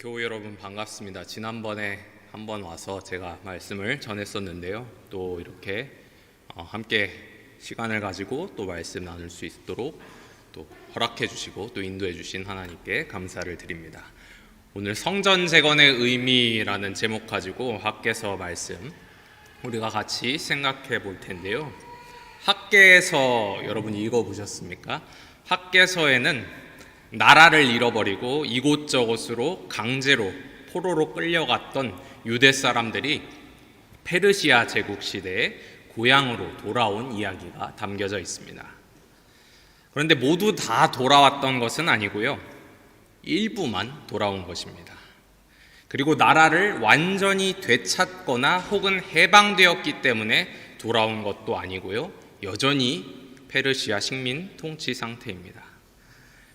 교우 여러분 반갑습니다. 지난번에 한번 와서 제가 말씀을 전했었는데요. 또 이렇게 함께 시간을 가지고 또 말씀 나눌 수 있도록 또 허락해 주시고 또 인도해 주신 하나님께 감사를 드립니다. 오늘 성전 재건의 의미라는 제목 가지고 학개서 말씀 우리가 같이 생각해 볼 텐데요. 학개서 여러분 읽어보셨습니까? 학개서에는 나라를 잃어버리고 이곳저곳으로 강제로 포로로 끌려갔던 유대 사람들이 페르시아 제국 시대에 고향으로 돌아온 이야기가 담겨져 있습니다. 그런데 모두 다 돌아왔던 것은 아니고요. 일부만 돌아온 것입니다. 그리고 나라를 완전히 되찾거나 혹은 해방되었기 때문에 돌아온 것도 아니고요. 여전히 페르시아 식민 통치 상태입니다.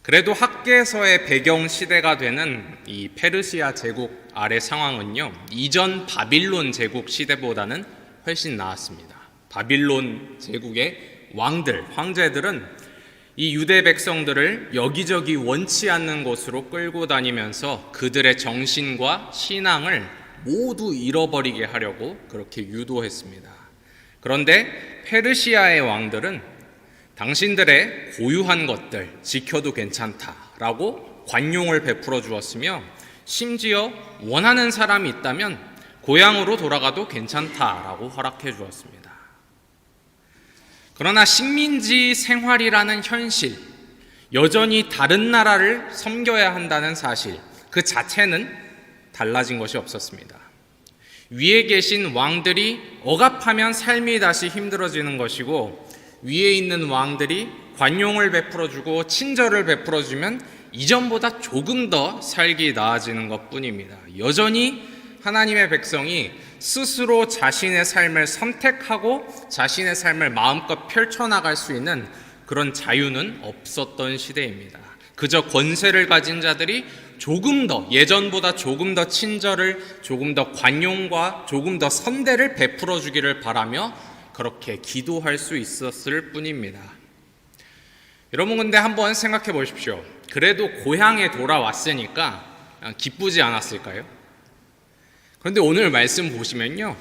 그래도 학개서의 배경 시대가 되는 이 페르시아 제국 아래 상황은요, 이전 바빌론 제국 시대보다는 훨씬 나았습니다. 바빌론 제국의 황제들은 이 유대 백성들을 여기저기 원치 않는 곳으로 끌고 다니면서 그들의 정신과 신앙을 모두 잃어버리게 하려고 그렇게 유도했습니다. 그런데 페르시아의 왕들은 당신들의 고유한 것들 지켜도 괜찮다라고 관용을 베풀어 주었으며 심지어 원하는 사람이 있다면 고향으로 돌아가도 괜찮다라고 허락해 주었습니다. 그러나 식민지 생활이라는 현실, 여전히 다른 나라를 섬겨야 한다는 사실, 그 자체는 달라진 것이 없었습니다. 위에 계신 왕들이 억압하면 삶이 다시 힘들어지는 것이고 위에 있는 왕들이 관용을 베풀어주고 친절을 베풀어주면 이전보다 조금 더 살기 나아지는 것뿐입니다. 여전히 하나님의 백성이 스스로 자신의 삶을 선택하고 자신의 삶을 마음껏 펼쳐나갈 수 있는 그런 자유는 없었던 시대입니다. 그저 권세를 가진 자들이 조금 더 예전보다 조금 더 친절을, 조금 더 관용과 조금 더 선대를 베풀어 주기를 바라며 그렇게 기도할 수 있었을 뿐입니다. 여러분 근데 한번 생각해 보십시오. 그래도 고향에 돌아왔으니까 기쁘지 않았을까요? 그런데 오늘 말씀 보시면요,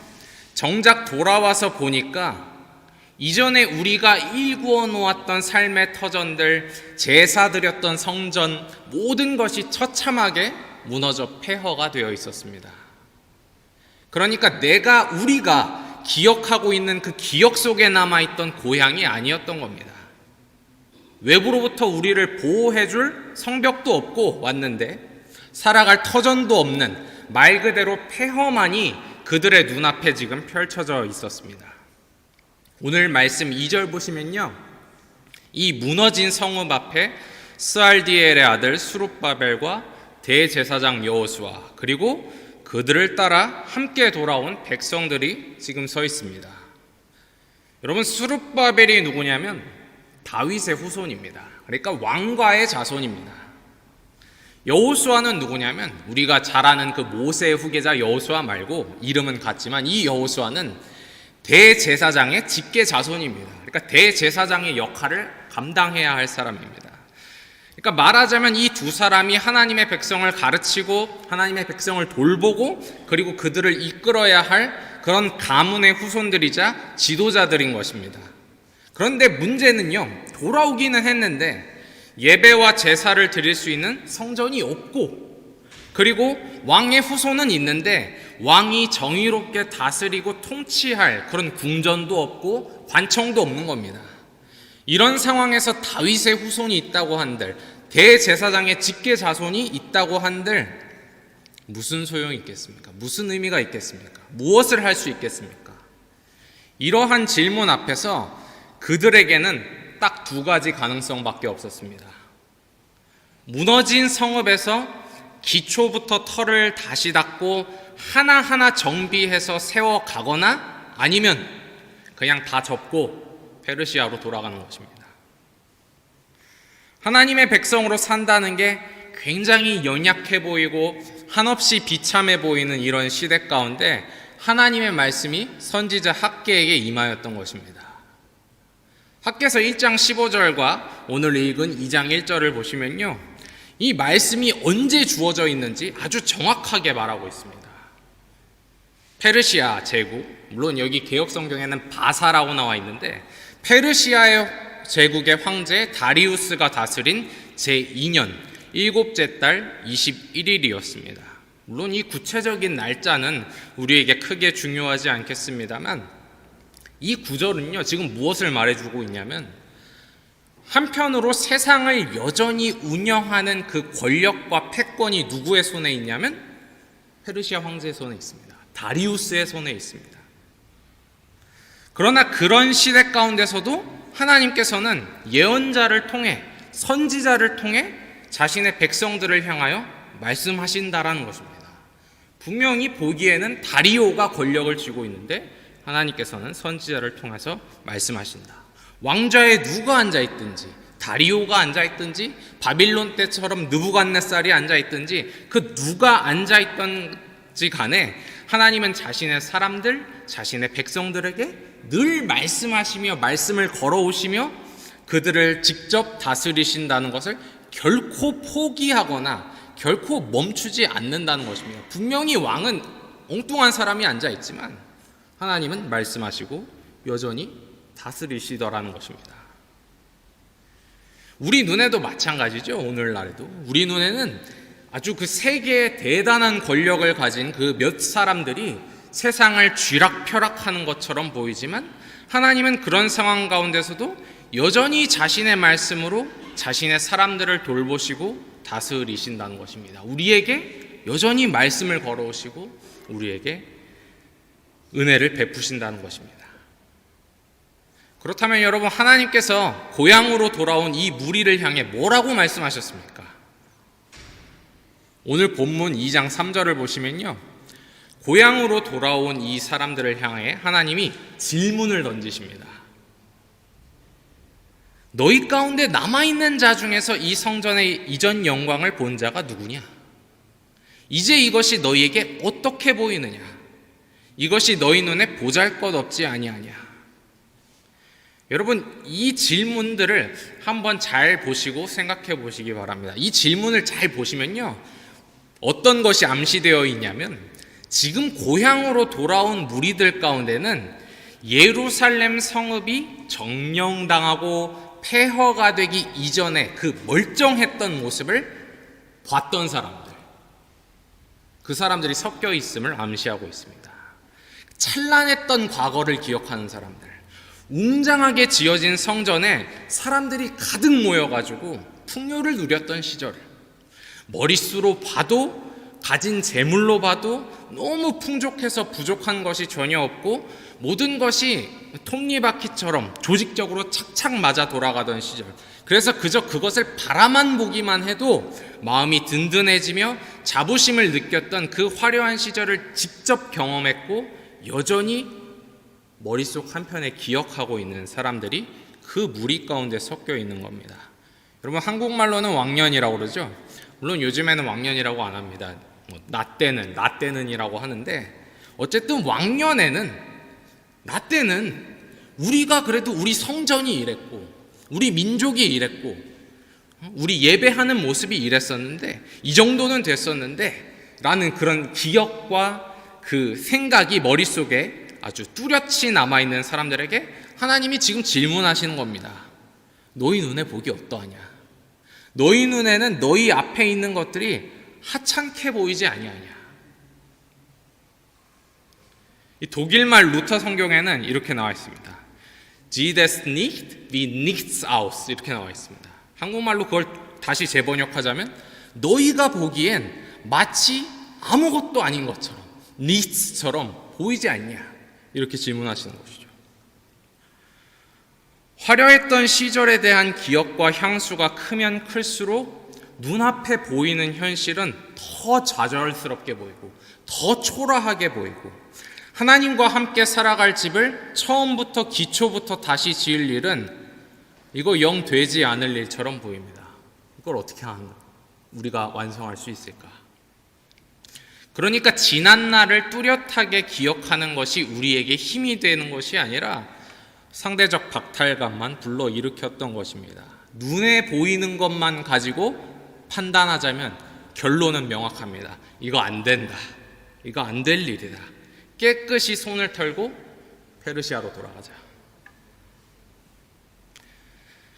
정작 돌아와서 보니까 이전에 우리가 일구어 놓았던 삶의 터전들, 제사 드렸던 성전, 모든 것이 처참하게 무너져 폐허가 되어 있었습니다. 그러니까 우리가 기억하고 있는 그 기억 속에 남아있던 고향이 아니었던 겁니다. 외부로부터 우리를 보호해줄 성벽도 없고 왔는데 살아갈 터전도 없는 말 그대로 폐허만이 그들의 눈앞에 지금 펼쳐져 있었습니다. 오늘 말씀 2절 보시면요, 이 무너진 성읍 앞에 스알디엘의 아들 수룹바벨과 대제사장 여호수아 그리고 그들을 따라 함께 돌아온 백성들이 지금 서 있습니다. 여러분, 수룹바벨이 누구냐면 다윗의 후손입니다. 그러니까 왕과의 자손입니다. 여호수아는 누구냐면 우리가 잘 아는 그 모세의 후계자 여호수아 말고 이름은 같지만 이 여호수아는 대제사장의 직계 자손입니다. 그러니까 대제사장의 역할을 감당해야 할 사람입니다. 그러니까 말하자면 이 두 사람이 하나님의 백성을 가르치고 하나님의 백성을 돌보고 그리고 그들을 이끌어야 할 그런 가문의 후손들이자 지도자들인 것입니다. 그런데 문제는요, 돌아오기는 했는데 예배와 제사를 드릴 수 있는 성전이 없고 그리고 왕의 후손은 있는데 왕이 정의롭게 다스리고 통치할 그런 궁전도 없고 관청도 없는 겁니다. 이런 상황에서 다윗의 후손이 있다고 한들 대제사장의 직계 자손이 있다고 한들 무슨 소용이 있겠습니까? 무슨 의미가 있겠습니까? 무엇을 할 수 있겠습니까? 이러한 질문 앞에서 그들에게는 딱 두 가지 가능성밖에 없었습니다. 무너진 성읍에서 기초부터 털을 다시 닦고 하나하나 정비해서 세워가거나 아니면 그냥 다 접고 페르시아로 돌아가는 것입니다. 하나님의 백성으로 산다는 게 굉장히 연약해 보이고 한없이 비참해 보이는 이런 시대 가운데 하나님의 말씀이 선지자 학개에게 임하였던 것입니다. 학개서 1장 15절과 오늘 읽은 2장 1절을 보시면요, 이 말씀이 언제 주어져 있는지 아주 정확하게 말하고 있습니다. 페르시아 제국, 물론 여기 개혁성경에는 바사라고 나와 있는데 페르시아의 제국의 황제 다리우스가 다스린 제2년 7째 달 21일이었습니다. 물론 이 구체적인 날짜는 우리에게 크게 중요하지 않겠습니다만 이 구절은요, 지금 무엇을 말해주고 있냐면 한편으로 세상을 여전히 운영하는 그 권력과 패권이 누구의 손에 있냐면 페르시아 황제의 손에 있습니다. 다리우스의 손에 있습니다. 그러나 그런 시대 가운데서도 하나님께서는 예언자를 통해, 선지자를 통해 자신의 백성들을 향하여 말씀하신다라는 것입니다. 분명히 보기에는 다리오가 권력을 쥐고 있는데 하나님께서는 선지자를 통해서 말씀하신다. 왕좌에 누가 앉아있든지, 다리오가 앉아있든지, 바빌론 때처럼 느부갓네살이 앉아있든지, 그 누가 앉아있든지 간에 하나님은 자신의 사람들, 자신의 백성들에게 늘 말씀하시며 말씀을 걸어오시며 그들을 직접 다스리신다는 것을 결코 포기하거나 결코 멈추지 않는다는 것입니다. 분명히 왕은 엉뚱한 사람이 앉아있지만 하나님은 말씀하시고 여전히 다스리시더라는 것입니다. 우리 눈에도 마찬가지죠. 오늘날에도 우리 눈에는 아주 그 세계의 대단한 권력을 가진 그 몇 사람들이 세상을 쥐락펴락하는 것처럼 보이지만 하나님은 그런 상황 가운데서도 여전히 자신의 말씀으로 자신의 사람들을 돌보시고 다스리신다는 것입니다. 우리에게 여전히 말씀을 걸어오시고 우리에게 은혜를 베푸신다는 것입니다. 그렇다면 여러분, 하나님께서 고향으로 돌아온 이 무리를 향해 뭐라고 말씀하셨습니까? 오늘 본문 2장 3절을 보시면요, 고향으로 돌아온 이 사람들을 향해 하나님이 질문을 던지십니다. 너희 가운데 남아있는 자 중에서 이 성전의 이전 영광을 본 자가 누구냐? 이제 이것이 너희에게 어떻게 보이느냐? 이것이 너희 눈에 보잘것없지 아니하냐? 여러분, 이 질문들을 한번 잘 보시고 생각해 보시기 바랍니다. 이 질문을 잘 보시면요, 어떤 것이 암시되어 있냐면 지금 고향으로 돌아온 무리들 가운데는 예루살렘 성읍이 점령당하고 폐허가 되기 이전에 그 멀쩡했던 모습을 봤던 사람들, 그 사람들이 섞여 있음을 암시하고 있습니다. 찬란했던 과거를 기억하는 사람들, 웅장하게 지어진 성전에 사람들이 가득 모여가지고 풍요를 누렸던 시절, 머릿수로 봐도 가진 재물로 봐도 너무 풍족해서 부족한 것이 전혀 없고 모든 것이 톱니바퀴처럼 조직적으로 착착 맞아 돌아가던 시절, 그래서 그저 그것을 바라만 보기만 해도 마음이 든든해지며 자부심을 느꼈던 그 화려한 시절을 직접 경험했고 여전히 머릿속 한편에 기억하고 있는 사람들이 그 무리 가운데 섞여 있는 겁니다. 여러분, 한국말로는 왕년이라고 그러죠. 물론 요즘에는 왕년이라고 안 합니다. 나 때는이라고 하는데, 어쨌든 왕년에는, 나 때는 우리가 그래도 우리 성전이 이랬고 우리 민족이 이랬고 우리 예배하는 모습이 이랬었는데 이 정도는 됐었는데 라는 그런 기억과 그 생각이 머릿속에 아주 뚜렷이 남아있는 사람들에게 하나님이 지금 질문하시는 겁니다. 너희 눈에 복이 어떠하냐? 너희 눈에는 너희 앞에 있는 것들이 하찮게 보이지 아니하냐? 이 독일말 루터 성경에는 이렇게 나와 있습니다. Sie des nicht wie nichts aus, 이렇게 나와 있습니다. 한국말로 그걸 다시 재번역하자면 너희가 보기엔 마치 아무것도 아닌 것처럼, nichts처럼 보이지 않냐? 이렇게 질문하시는 것이죠. 화려했던 시절에 대한 기억과 향수가 크면 클수록 눈앞에 보이는 현실은 더 좌절스럽게 보이고 더 초라하게 보이고, 하나님과 함께 살아갈 집을 처음부터 기초부터 다시 지을 일은 이거 영 되지 않을 일처럼 보입니다. 이걸 어떻게 우리가 완성할 수 있을까? 그러니까 지난 날을 뚜렷하게 기억하는 것이 우리에게 힘이 되는 것이 아니라 상대적 박탈감만 불러일으켰던 것입니다. 눈에 보이는 것만 가지고 판단하자면 결론은 명확합니다. 이거 안 된다. 이거 안 될 일이다. 깨끗이 손을 털고 페르시아로 돌아가자.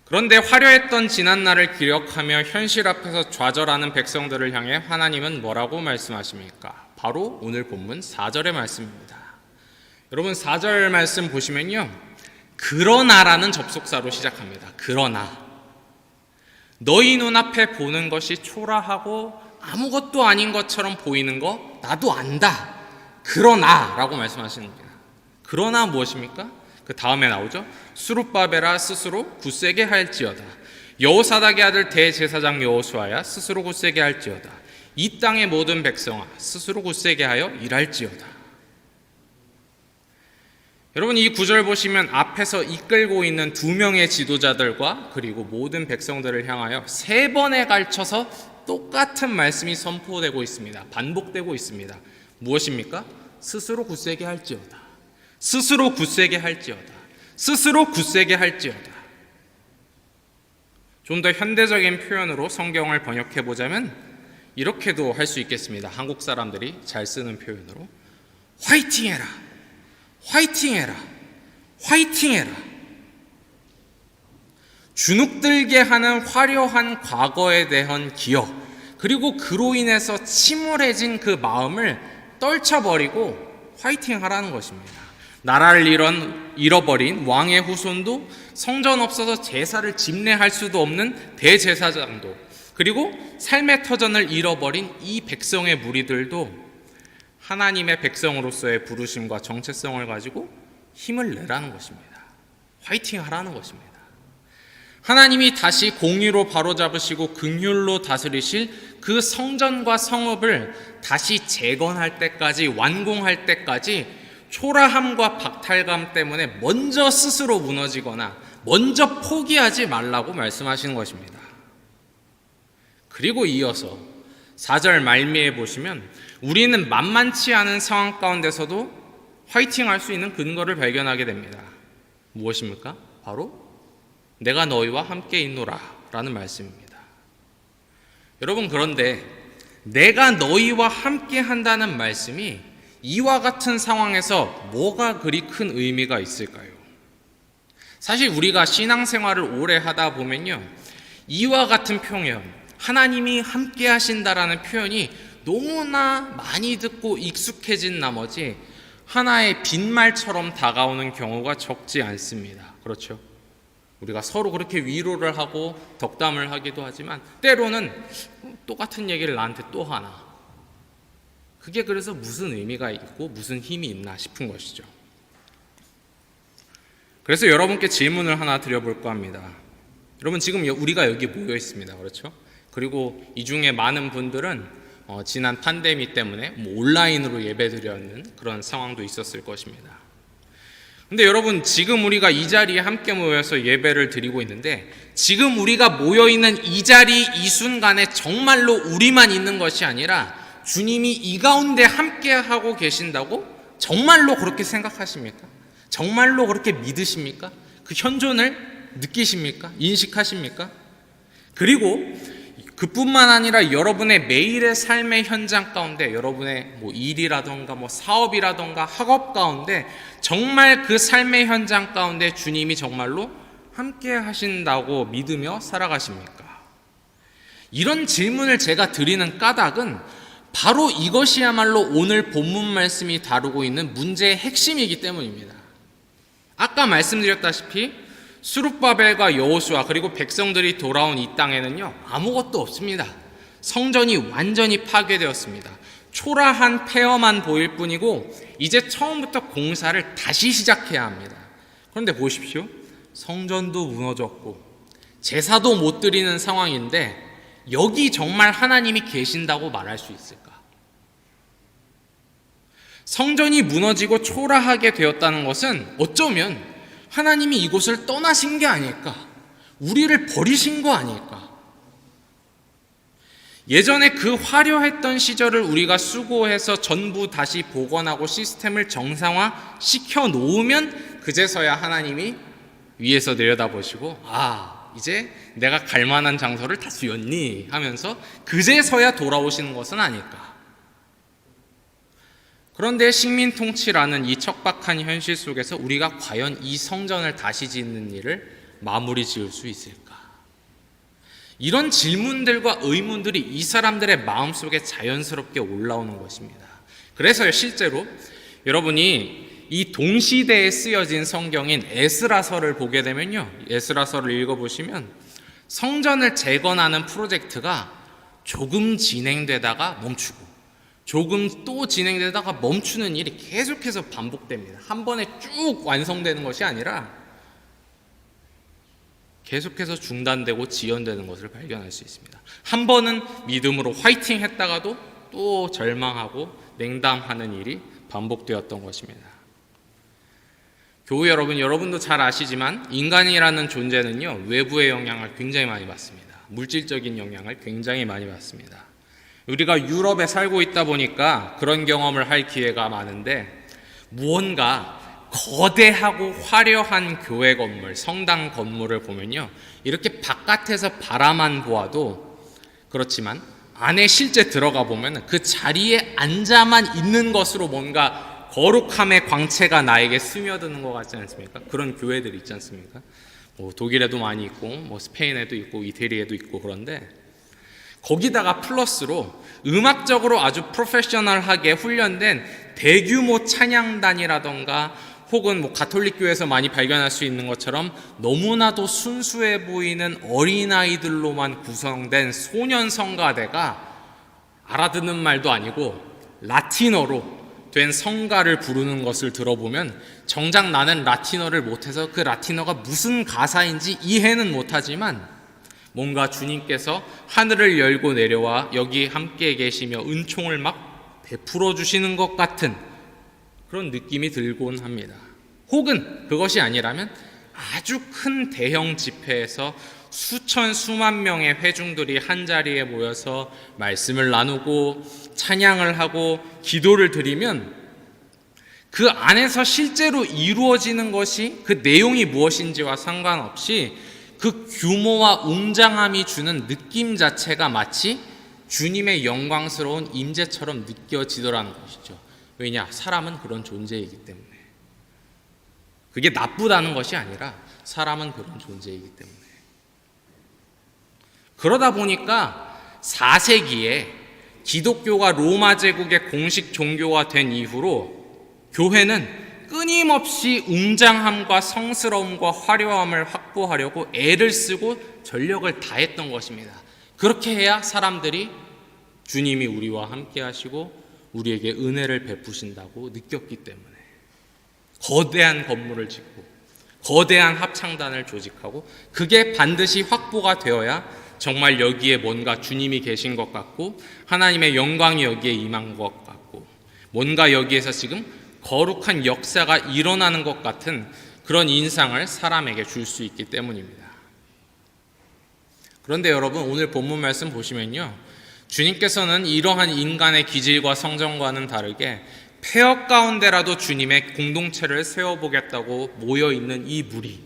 그런데 화려했던 지난날을 기억하며 현실 앞에서 좌절하는 백성들을 향해 하나님은 뭐라고 말씀하십니까? 바로 오늘 본문 4절의 말씀입니다. 여러분 4절 말씀 보시면요, 그러나라는 접속사로 시작합니다. 그러나 너희 눈앞에 보는 것이 초라하고 아무것도 아닌 것처럼 보이는 거 나도 안다. 그러나 라고 말씀하시는 겁니다. 그러나 무엇입니까? 그 다음에 나오죠. 스룹바벨아 스스로 굳세게 할지어다. 여호사닥의 아들 대제사장 여호수아야 스스로 굳세게 할지어다. 이 땅의 모든 백성아 스스로 굳세게 하여 일할지어다. 여러분 이 구절 보시면 앞에서 이끌고 있는 두 명의 지도자들과 그리고 모든 백성들을 향하여 세 번에 걸쳐서 똑같은 말씀이 선포되고 있습니다. 반복되고 있습니다. 무엇입니까? 스스로 굳세게 할지어다. 스스로 굳세게 할지어다. 스스로 굳세게 할지어다. 좀 더 현대적인 표현으로 성경을 번역해 보자면 이렇게도 할 수 있겠습니다. 한국 사람들이 잘 쓰는 표현으로 화이팅해라. 화이팅해라. 화이팅해라. 주눅들게 하는 화려한 과거에 대한 기억, 그리고 그로 인해서 침울해진 그 마음을 떨쳐버리고 화이팅하라는 것입니다. 나라를 잃어버린 왕의 후손도 성전 없어서 제사를 집례할 수도 없는 대제사장도, 그리고 삶의 터전을 잃어버린 이 백성의 무리들도 하나님의 백성으로서의 부르심과 정체성을 가지고 힘을 내라는 것입니다. 화이팅하라는 것입니다. 하나님이 다시 공의로 바로잡으시고 긍휼로 다스리실 그 성전과 성읍을 다시 재건할 때까지, 완공할 때까지 초라함과 박탈감 때문에 먼저 스스로 무너지거나 먼저 포기하지 말라고 말씀하시는 것입니다. 그리고 이어서 4절 말미에 보시면 우리는 만만치 않은 상황 가운데서도 화이팅할 수 있는 근거를 발견하게 됩니다. 무엇입니까? 바로 내가 너희와 함께 있노라 라는 말씀입니다. 여러분 그런데 내가 너희와 함께 한다는 말씀이 이와 같은 상황에서 뭐가 그리 큰 의미가 있을까요? 사실 우리가 신앙생활을 오래 하다 보면요, 이와 같은 표현, 하나님이 함께 하신다라는 표현이 너무나 많이 듣고 익숙해진 나머지 하나의 빈말처럼 다가오는 경우가 적지 않습니다. 그렇죠? 우리가 서로 그렇게 위로를 하고 덕담을 하기도 하지만 때로는 똑같은 얘기를 나한테 또 하나. 그게 그래서 무슨 의미가 있고 무슨 힘이 있나 싶은 것이죠. 그래서 여러분께 질문을 하나 드려볼까 합니다. 여러분 지금 우리가 여기 모여 있습니다. 그렇죠? 그리고 이 중에 많은 분들은 지난 팬데믹 때문에 온라인으로 예배드리는 그런 상황도 있었을 것입니다. 근데 여러분 지금 우리가 이 자리에 함께 모여서 예배를 드리고 있는데 지금 우리가 모여있는 이 자리 이 순간에 정말로 우리만 있는 것이 아니라 주님이 이 가운데 함께 하고 계신다고 정말로 그렇게 생각하십니까? 정말로 그렇게 믿으십니까? 그 현존을 느끼십니까? 인식하십니까? 그리고 그뿐만 아니라 여러분의 매일의 삶의 현장 가운데 여러분의 일이라던가 사업이라던가 학업 가운데 정말 그 삶의 현장 가운데 주님이 정말로 함께 하신다고 믿으며 살아가십니까? 이런 질문을 제가 드리는 까닭은 바로 이것이야말로 오늘 본문 말씀이 다루고 있는 문제의 핵심이기 때문입니다. 아까 말씀드렸다시피 스룹바벨과 여호수아 그리고 백성들이 돌아온 이 땅에는요 아무것도 없습니다. 성전이 완전히 파괴되었습니다. 초라한 폐허만 보일 뿐이고 이제 처음부터 공사를 다시 시작해야 합니다. 그런데 보십시오. 성전도 무너졌고 제사도 못 드리는 상황인데 여기 정말 하나님이 계신다고 말할 수 있을까? 성전이 무너지고 초라하게 되었다는 것은 어쩌면 하나님이 이곳을 떠나신 게 아닐까? 우리를 버리신 거 아닐까? 예전에 그 화려했던 시절을 우리가 수고해서 전부 다시 복원하고 시스템을 정상화 시켜 놓으면 그제서야 하나님이 위에서 내려다보시고 이제 내가 갈 만한 장소를 다수였니 하면서 그제서야 돌아오시는 것은 아닐까. 그런데 식민 통치라는 이 척박한 현실 속에서 우리가 과연 이 성전을 다시 짓는 일을 마무리 지을 수 있을까? 이런 질문들과 의문들이 이 사람들의 마음속에 자연스럽게 올라오는 것입니다. 그래서 실제로 여러분이 이 동시대에 쓰여진 성경인 에스라서를 보게 되면요, 에스라서를 읽어보시면 성전을 재건하는 프로젝트가 조금 진행되다가 멈추고 조금 또 진행되다가 멈추는 일이 계속해서 반복됩니다. 한 번에 쭉 완성되는 것이 아니라 계속해서 중단되고 지연되는 것을 발견할 수 있습니다. 한 번은 믿음으로 화이팅 했다가도 또 절망하고 냉담하는 일이 반복되었던 것입니다. 교우 여러분, 여러분도 잘 아시지만 인간이라는 존재는요, 외부의 영향을 굉장히 많이 받습니다. 물질적인 영향을 굉장히 많이 받습니다. 우리가 유럽에 살고 있다 보니까 그런 경험을 할 기회가 많은데, 무언가 거대하고 화려한 교회 건물, 성당 건물을 보면요, 이렇게 바깥에서 바라만 보아도 그렇지만 안에 실제 들어가 보면 그 자리에 앉아만 있는 것으로 뭔가 거룩함의 광채가 나에게 스며드는 것 같지 않습니까? 그런 교회들 있지 않습니까? 독일에도 많이 있고 스페인에도 있고 이태리에도 있고. 그런데 거기다가 플러스로 음악적으로 아주 프로페셔널하게 훈련된 대규모 찬양단이라던가 혹은 가톨릭 교회에서 많이 발견할 수 있는 것처럼 너무나도 순수해 보이는 어린아이들로만 구성된 소년 성가대가 알아듣는 말도 아니고 라틴어로 된 성가를 부르는 것을 들어보면 정작 나는 라틴어를 못해서 그 라틴어가 무슨 가사인지 이해는 못하지만 뭔가 주님께서 하늘을 열고 내려와 여기 함께 계시며 은총을 막 베풀어 주시는 것 같은 그런 느낌이 들곤 합니다. 혹은 그것이 아니라면 아주 큰 대형 집회에서 수천 수만 명의 회중들이 한자리에 모여서 말씀을 나누고 찬양을 하고 기도를 드리면 그 안에서 실제로 이루어지는 것이 그 내용이 무엇인지와 상관없이 그 규모와 웅장함이 주는 느낌 자체가 마치 주님의 영광스러운 임재처럼 느껴지더라는 것이죠. 왜냐? 사람은 그런 존재이기 때문에. 그게 나쁘다는 것이 아니라 사람은 그런 존재이기 때문에. 그러다 보니까 4세기에 기독교가 로마 제국의 공식 종교가 된 이후로 교회는 끊임없이 웅장함과 성스러움과 화려함을 확보하려고 애를 쓰고 전력을 다했던 것입니다. 그렇게 해야 사람들이 주님이 우리와 함께 하시고 우리에게 은혜를 베푸신다고 느꼈기 때문에 거대한 건물을 짓고 거대한 합창단을 조직하고 그게 반드시 확보가 되어야 정말 여기에 뭔가 주님이 계신 것 같고 하나님의 영광이 여기에 임한 것 같고 뭔가 여기에서 지금 거룩한 역사가 일어나는 것 같은 그런 인상을 사람에게 줄 수 있기 때문입니다. 그런데 여러분, 오늘 본문 말씀 보시면요, 주님께서는 이러한 인간의 기질과 성정과는 다르게 폐역 가운데라도 주님의 공동체를 세워보겠다고 모여있는 이 무리,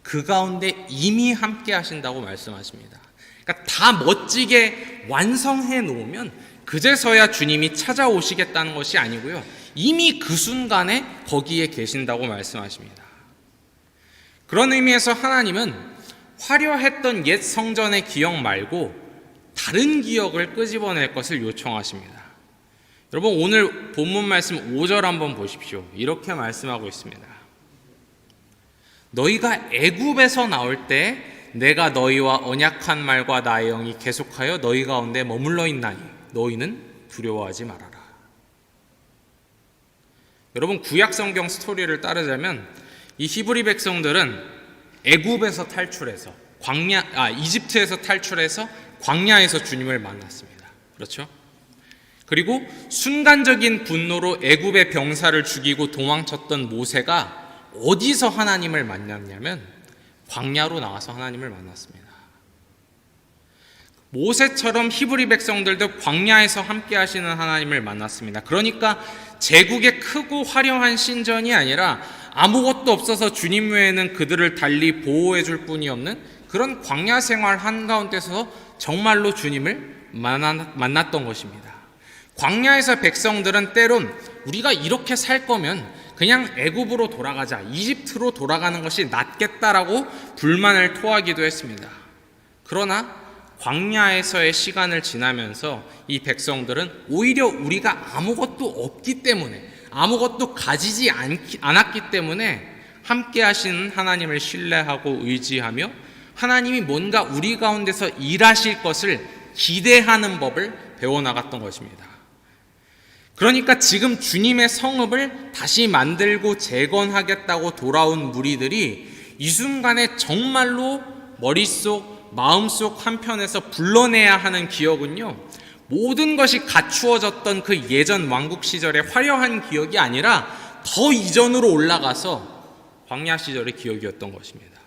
그 가운데 이미 함께 하신다고 말씀하십니다. 그러니까 다 멋지게 완성해 놓으면 그제서야 주님이 찾아오시겠다는 것이 아니고요, 이미 그 순간에 거기에 계신다고 말씀하십니다. 그런 의미에서 하나님은 화려했던 옛 성전의 기억 말고 다른 기억을 끄집어낼 것을 요청하십니다. 여러분, 오늘 본문 말씀 5절 한번 보십시오. 이렇게 말씀하고 있습니다. 너희가 애굽에서 나올 때 내가 너희와 언약한 말과 나의 영이 계속하여 너희 가운데 머물러 있나니 너희는 두려워하지 말아라. 여러분, 구약 성경 스토리를 따르자면 이 히브리 백성들은 애굽에서 탈출해서 이집트에서 탈출해서 광야에서 주님을 만났습니다. 그렇죠? 그리고 순간적인 분노로 애굽의 병사를 죽이고 도망쳤던 모세가 어디서 하나님을 만났냐면 광야로 나와서 하나님을 만났습니다. 모세처럼 히브리 백성들도 광야에서 함께 하시는 하나님을 만났습니다. 그러니까 제국의 크고 화려한 신전이 아니라 아무것도 없어서 주님 외에는 그들을 달리 보호해 줄 뿐이 없는 그런 광야 생활 한가운데서 정말로 주님을 만났던 것입니다. 광야에서 백성들은 때론 우리가 이렇게 살 거면 그냥 애굽으로 돌아가자, 이집트로 돌아가는 것이 낫겠다라고 불만을 토하기도 했습니다. 그러나 광야에서의 시간을 지나면서 이 백성들은 오히려 우리가 아무것도 없기 때문에, 아무것도 가지지 않았기 때문에 함께 하시는 하나님을 신뢰하고 의지하며 하나님이 뭔가 우리 가운데서 일하실 것을 기대하는 법을 배워나갔던 것입니다. 그러니까 지금 주님의 성읍을 다시 만들고 재건하겠다고 돌아온 무리들이 이 순간에 정말로 머릿속, 마음속 한편에서 불러내야 하는 기억은요, 모든 것이 갖추어졌던 그 예전 왕국 시절의 화려한 기억이 아니라 더 이전으로 올라가서 광야 시절의 기억이었던 것입니다.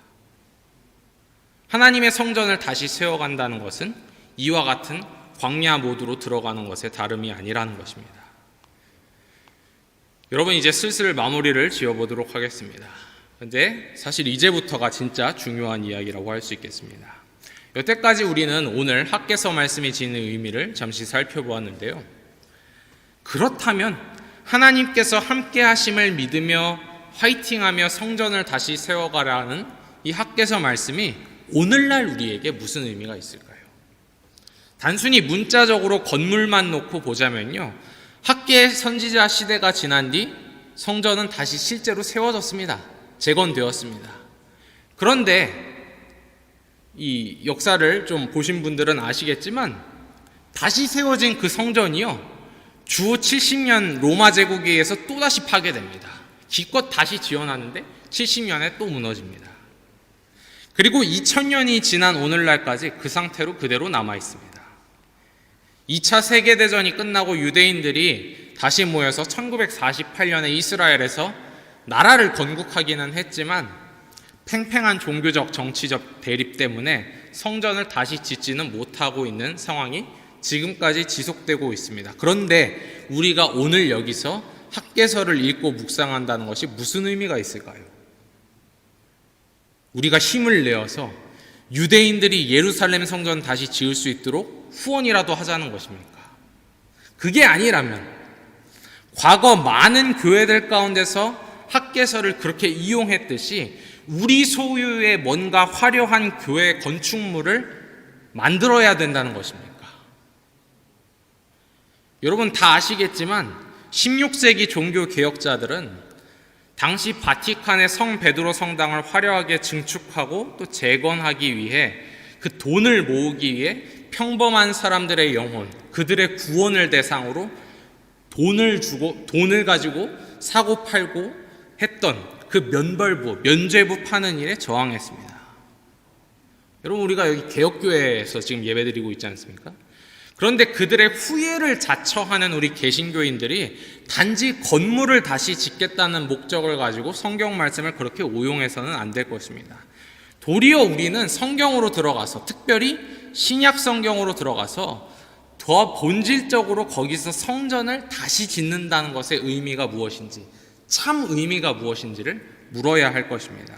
하나님의 성전을 다시 세워간다는 것은 이와 같은 광야 모드로 들어가는 것에 다름이 아니라는 것입니다. 여러분, 이제 슬슬 마무리를 지어보도록 하겠습니다. 근데 사실 이제부터가 진짜 중요한 이야기라고 할 수 있겠습니다. 여태까지 우리는 오늘 학개서 말씀이 지닌 의미를 잠시 살펴보았는데요. 그렇다면 하나님께서 함께 하심을 믿으며 화이팅하며 성전을 다시 세워가라는 이 학개서 말씀이 오늘날 우리에게 무슨 의미가 있을까요? 단순히 문자적으로 건물만 놓고 보자면요, 학개 선지자 시대가 지난 뒤 성전은 다시 실제로 세워졌습니다. 재건되었습니다. 그런데 이 역사를 좀 보신 분들은 아시겠지만 다시 세워진 그 성전이요, 주 70년 로마 제국에 의해서 또다시 파괴됩니다. 기껏 다시 지어놨는데 70년에 또 무너집니다. 그리고 2000년이 지난 오늘날까지 그 상태로 그대로 남아있습니다. 2차 세계대전이 끝나고 유대인들이 다시 모여서 1948년에 이스라엘에서 나라를 건국하기는 했지만 팽팽한 종교적 정치적 대립 때문에 성전을 다시 짓지는 못하고 있는 상황이 지금까지 지속되고 있습니다. 그런데 우리가 오늘 여기서 학개서를 읽고 묵상한다는 것이 무슨 의미가 있을까요? 우리가 힘을 내어서 유대인들이 예루살렘 성전 다시 지을 수 있도록 후원이라도 하자는 것입니까? 그게 아니라면 과거 많은 교회들 가운데서 학개서를 그렇게 이용했듯이 우리 소유의 뭔가 화려한 교회 건축물을 만들어야 된다는 것입니까? 여러분 다 아시겠지만 16세기 종교 개혁자들은 당시 바티칸의 성 베드로 성당을 화려하게 증축하고 또 재건하기 위해 그 돈을 모으기 위해 평범한 사람들의 영혼, 그들의 구원을 대상으로 돈을 가지고 사고 팔고 했던 그 면죄부 파는 일에 저항했습니다. 여러분, 우리가 여기 개혁교회에서 지금 예배드리고 있지 않습니까? 그런데 그들의 후예를 자처하는 우리 개신교인들이 단지 건물을 다시 짓겠다는 목적을 가지고 성경 말씀을 그렇게 오용해서는 안 될 것입니다. 도리어 우리는 성경으로 들어가서, 특별히 신약 성경으로 들어가서 더 본질적으로 거기서 성전을 다시 짓는다는 것의 의미가 무엇인지, 참 의미가 무엇인지를 물어야 할 것입니다.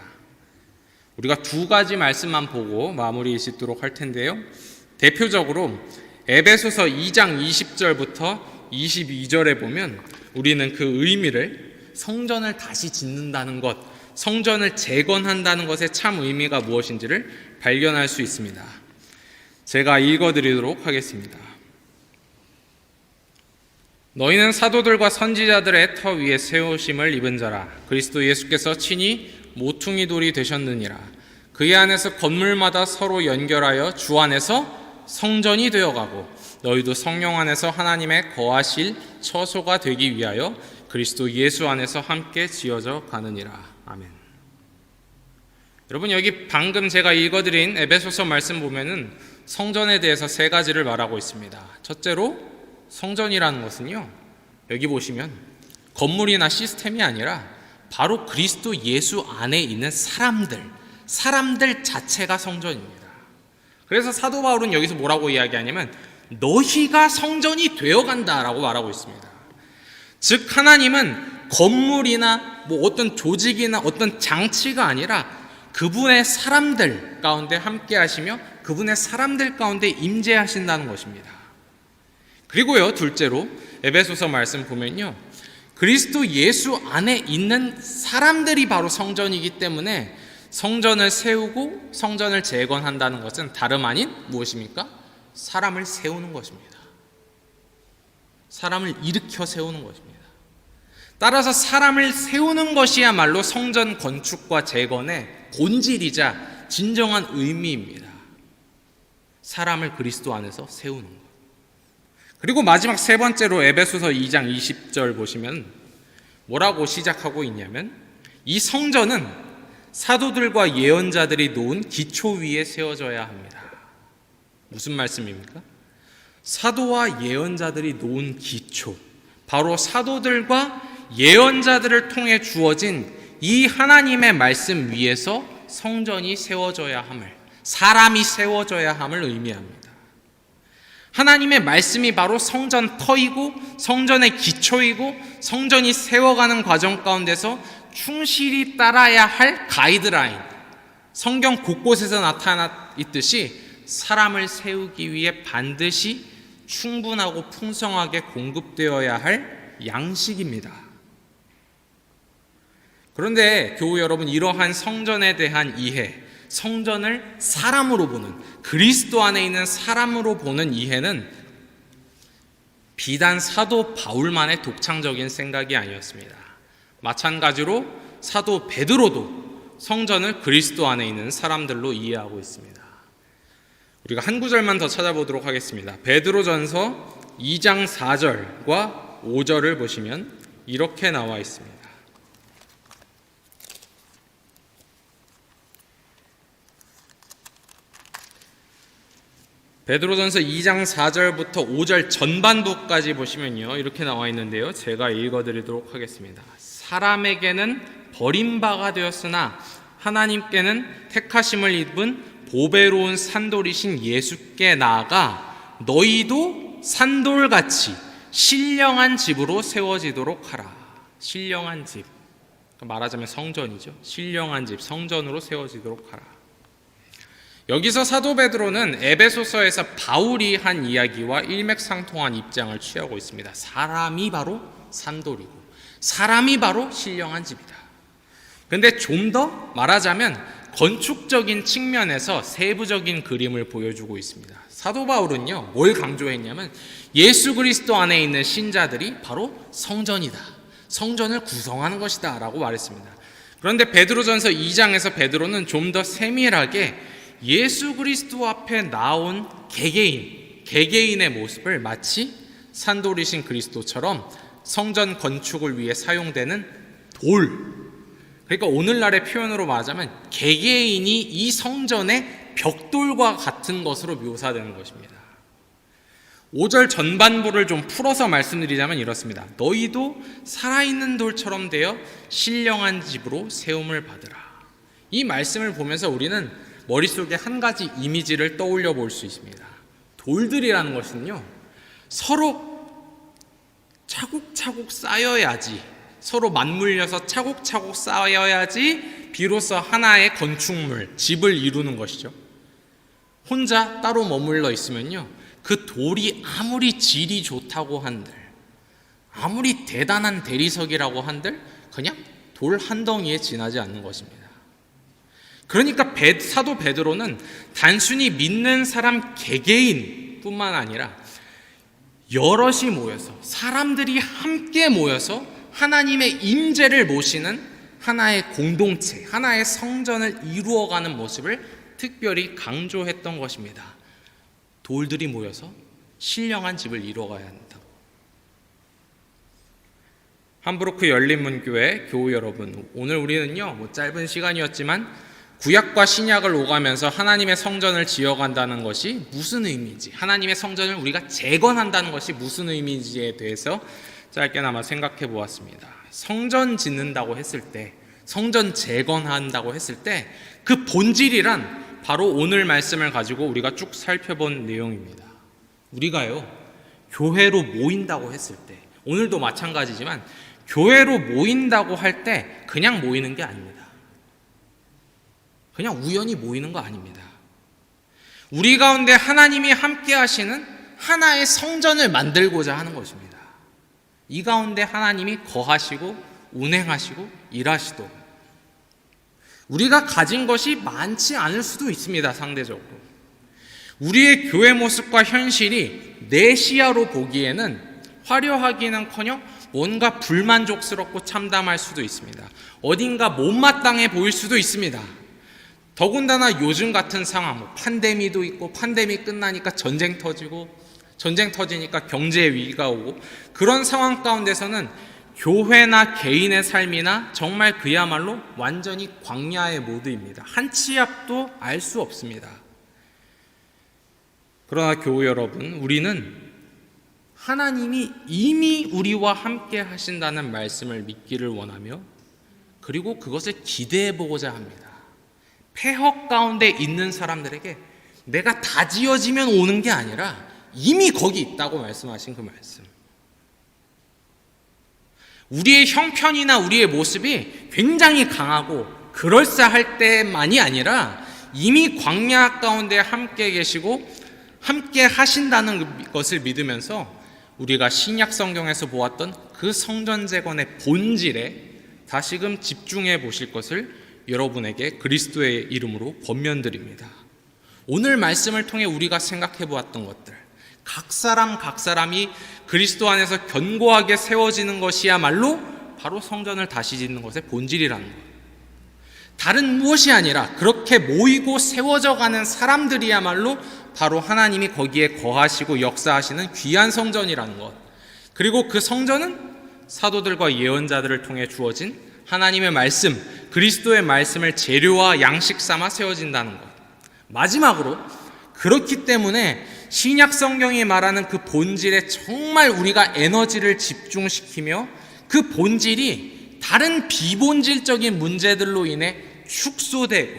우리가 두 가지 말씀만 보고 마무리 짓도록 할 텐데요. 대표적으로 에베소서 2장 20절부터 22절에 보면 우리는 그 의미를, 성전을 다시 짓는다는 것, 성전을 재건한다는 것의 참 의미가 무엇인지를 발견할 수 있습니다. 제가 읽어드리도록 하겠습니다. 너희는 사도들과 선지자들의 터 위에 세우심을 입은 자라. 그리스도 예수께서 친히 모퉁이 돌이 되셨느니라. 그의 안에서 건물마다 서로 연결하여 주 안에서 성전이 되어가고 너희도 성령 안에서 하나님의 거하실 처소가 되기 위하여 그리스도 예수 안에서 함께 지어져 가느니라. 아멘. 여러분, 여기 방금 제가 읽어드린 에베소서 말씀 보면은 성전에 대해서 세 가지를 말하고 있습니다. 첫째로 성전이라는 것은요, 여기 보시면 건물이나 시스템이 아니라 바로 그리스도 예수 안에 있는 사람들 자체가 성전입니다. 그래서 사도 바울은 여기서 뭐라고 이야기하냐면 너희가 성전이 되어간다라고 말하고 있습니다. 즉 하나님은 건물이나 뭐 어떤 조직이나 어떤 장치가 아니라 그분의 사람들 가운데 함께 하시며 그분의 사람들 가운데 임재하신다는 것입니다. 그리고요, 둘째로 에베소서 말씀 보면요, 그리스도 예수 안에 있는 사람들이 바로 성전이기 때문에 성전을 세우고 성전을 재건한다는 것은 다름 아닌 무엇입니까? 사람을 세우는 것입니다. 사람을 일으켜 세우는 것입니다. 따라서 사람을 세우는 것이야말로 성전 건축과 재건의 본질이자 진정한 의미입니다. 사람을 그리스도 안에서 세우는 것. 그리고 마지막 세 번째로 에베소서 2장 20절 보시면 뭐라고 시작하고 있냐면, 이 성전은 사도들과 예언자들이 놓은 기초 위에 세워져야 합니다. 무슨 말씀입니까? 사도와 예언자들이 놓은 기초, 바로 사도들과 예언자들을 통해 주어진 이 하나님의 말씀 위에서 성전이 세워져야 함을, 사람이 세워져야 함을 의미합니다. 하나님의 말씀이 바로 성전 터이고 성전의 기초이고 성전이 세워가는 과정 가운데서 충실히 따라야 할 가이드라인, 성경 곳곳에서 나타나 있듯이 사람을 세우기 위해 반드시 충분하고 풍성하게 공급되어야 할 양식입니다. 그런데 교우 여러분, 이러한 성전에 대한 이해, 성전을 사람으로 보는, 그리스도 안에 있는 사람으로 보는 이해는 비단 사도 바울만의 독창적인 생각이 아니었습니다. 마찬가지로 사도 베드로도 성전을 그리스도 안에 있는 사람들로 이해하고 있습니다. 우리가 한 구절만 더 찾아보도록 하겠습니다. 베드로전서 2장 4절과 5절을 보시면 이렇게 나와 있습니다. 베드로전서 2장 4절부터 5절 전반부까지 보시면요, 이렇게 나와 있는데요, 제가 읽어드리도록 하겠습니다. 사람에게는 버림바가 되었으나 하나님께는 택하심을 입은 보배로운 산돌이신 예수께 나아가 너희도 산돌같이 신령한 집으로 세워지도록 하라. 신령한 집, 말하자면 성전이죠. 신령한 집, 성전으로 세워지도록 하라. 여기서 사도 베드로는 에베소서에서 바울이 한 이야기와 일맥상통한 입장을 취하고 있습니다. 사람이 바로 산돌이고 사람이 바로 신령한 집이다. 그런데 좀 더 말하자면 건축적인 측면에서 세부적인 그림을 보여주고 있습니다. 사도 바울은요, 뭘 강조했냐면 예수 그리스도 안에 있는 신자들이 바로 성전이다, 성전을 구성하는 것이다 라고 말했습니다. 그런데 베드로전서 2장에서 베드로는 좀 더 세밀하게 예수 그리스도 앞에 나온 개개인의 모습을 마치 산돌이신 그리스도처럼 성전 건축을 위해 사용되는 돌, 그러니까 오늘날의 표현으로 말하자면 개개인이 이 성전의 벽돌과 같은 것으로 묘사되는 것입니다. 5절 전반부를 좀 풀어서 말씀드리자면 이렇습니다. 너희도 살아있는 돌처럼 되어 신령한 집으로 세움을 받으라. 이 말씀을 보면서 우리는 머릿속에 한 가지 이미지를 떠올려 볼 수 있습니다. 돌들이라는 것은요, 서로 차곡차곡 쌓여야지, 서로 맞물려서 차곡차곡 쌓여야지 비로소 하나의 건축물, 집을 이루는 것이죠. 혼자 따로 머물러 있으면요, 그 돌이 아무리 질이 좋다고 한들, 아무리 대단한 대리석이라고 한들 그냥 돌 한 덩이에 지나지 않는 것입니다. 그러니까 사도 베드로는 단순히 믿는 사람 개개인뿐만 아니라 여럿이 모여서, 사람들이 함께 모여서 하나님의 임재를 모시는 하나의 공동체, 하나의 성전을 이루어가는 모습을 특별히 강조했던 것입니다. 돌들이 모여서 신령한 집을 이루어가야 한다고. 함부르크 열린문교회 교우 여러분, 오늘 우리는요, 짧은 시간이었지만 구약과 신약을 오가면서 하나님의 성전을 지어간다는 것이 무슨 의미인지, 하나님의 성전을 우리가 재건한다는 것이 무슨 의미인지에 대해서 짧게나마 생각해 보았습니다. 성전 짓는다고 했을 때, 성전 재건한다고 했을 때 그 본질이란 바로 오늘 말씀을 가지고 우리가 쭉 살펴본 내용입니다. 우리가요, 교회로 모인다고 했을 때, 오늘도 마찬가지지만 교회로 모인다고 할 때 그냥 모이는 게 아닙니다. 그냥 우연히 모이는 거 아닙니다. 우리 가운데 하나님이 함께 하시는 하나의 성전을 만들고자 하는 것입니다. 이 가운데 하나님이 거하시고 운행하시고 일하시도록. 우리가 가진 것이 많지 않을 수도 있습니다. 상대적으로 우리의 교회 모습과 현실이 내 시야로 보기에는 화려하기는커녕 뭔가 불만족스럽고 참담할 수도 있습니다. 어딘가 못마땅해 보일 수도 있습니다. 더군다나 요즘 같은 상황, 팬데믹도 있고, 팬데믹 끝나니까 전쟁 터지고, 전쟁 터지니까 경제 위기가 오고, 그런 상황 가운데서는 교회나 개인의 삶이나 정말 그야말로 완전히 광야의 모드입니다. 한 치 앞도 알 수 없습니다. 그러나 교우 여러분, 우리는 하나님이 이미 우리와 함께 하신다는 말씀을 믿기를 원하며, 그리고 그것을 기대해 보고자 합니다. 폐허 가운데 있는 사람들에게 내가 다 지어지면 오는 게 아니라 이미 거기 있다고 말씀하신 그 말씀. 우리의 형편이나 우리의 모습이 굉장히 강하고 그럴싸할 때만이 아니라 이미 광야 가운데 함께 계시고 함께 하신다는 것을 믿으면서 우리가 신약 성경에서 보았던 그 성전 재건의 본질에 다시금 집중해 보실 것을 여러분에게 그리스도의 이름으로 권면드립니다. 오늘 말씀을 통해 우리가 생각해 보았던 것들, 각 사람이 그리스도 안에서 견고하게 세워지는 것이야말로 바로 성전을 다시 짓는 것의 본질이라는 것. 다른 무엇이 아니라 그렇게 모이고 세워져 가는 사람들이야말로 바로 하나님이 거기에 거하시고 역사하시는 귀한 성전이라는 것. 그리고 그 성전은 사도들과 예언자들을 통해 주어진 하나님의 말씀, 그리스도의 말씀을 재료와 양식 삼아 세워진다는 것. 마지막으로 그렇기 때문에 신약 성경이 말하는 그 본질에 정말 우리가 에너지를 집중시키며 그 본질이 다른 비본질적인 문제들로 인해 축소되고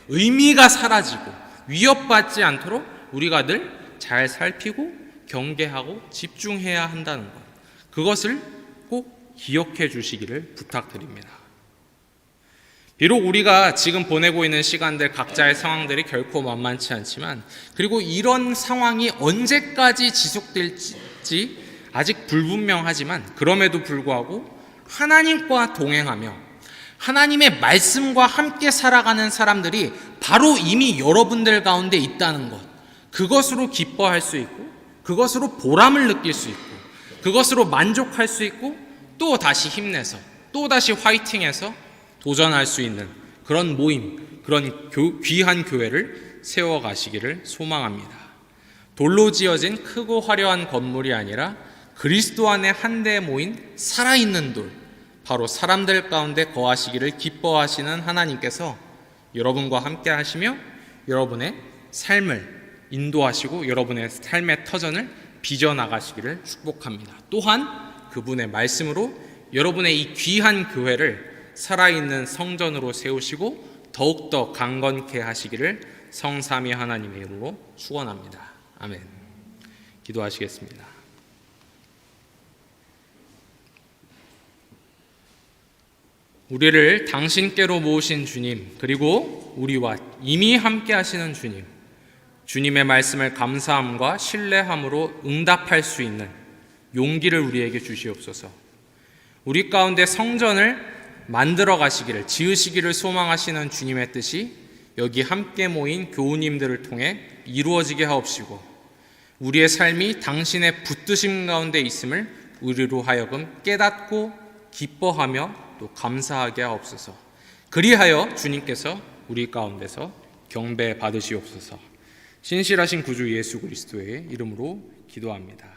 의미가 사라지고 위협받지 않도록 우리가 늘 잘 살피고 경계하고 집중해야 한다는 것. 그것을 꼭 기억해 주시기를 부탁드립니다. 비록 우리가 지금 보내고 있는 시간들 각자의 상황들이 결코 만만치 않지만, 그리고 이런 상황이 언제까지 지속될지 아직 불분명하지만, 그럼에도 불구하고 하나님과 동행하며 하나님의 말씀과 함께 살아가는 사람들이 바로 이미 여러분들 가운데 있다는 것, 그것으로 기뻐할 수 있고 그것으로 보람을 느낄 수 있고 그것으로 만족할 수 있고 또 다시 힘내서 또 다시 화이팅해서 도전할 수 있는 그런 모임, 그런 귀한 교회를 세워가시기를 소망합니다. 돌로 지어진 크고 화려한 건물이 아니라 그리스도 안에 한데 모인 살아있는 돌, 바로 사람들 가운데 거하시기를 기뻐하시는 하나님께서 여러분과 함께 하시며 여러분의 삶을 인도하시고 여러분의 삶의 터전을 빚어나가시기를 축복합니다. 또한 그분의 말씀으로 여러분의 이 귀한 교회를 살아있는 성전으로 세우시고 더욱더 강건케 하시기를 성삼위 하나님의 이름으로 축원합니다. 아멘. 기도하시겠습니다. 우리를 당신께로 모으신 주님, 그리고 우리와 이미 함께 하시는 주님, 주님의 말씀을 감사함과 신뢰함으로 응답할 수 있는 용기를 우리에게 주시옵소서. 우리 가운데 성전을 만들어 가시기를, 지으시기를 소망하시는 주님의 뜻이 여기 함께 모인 교우님들을 통해 이루어지게 하옵시고, 우리의 삶이 당신의 붙드심 가운데 있음을 우리로 하여금 깨닫고 기뻐하며 또 감사하게 하옵소서. 그리하여 주님께서 우리 가운데서 경배 받으시옵소서. 신실하신 구주 예수 그리스도의 이름으로 기도합니다.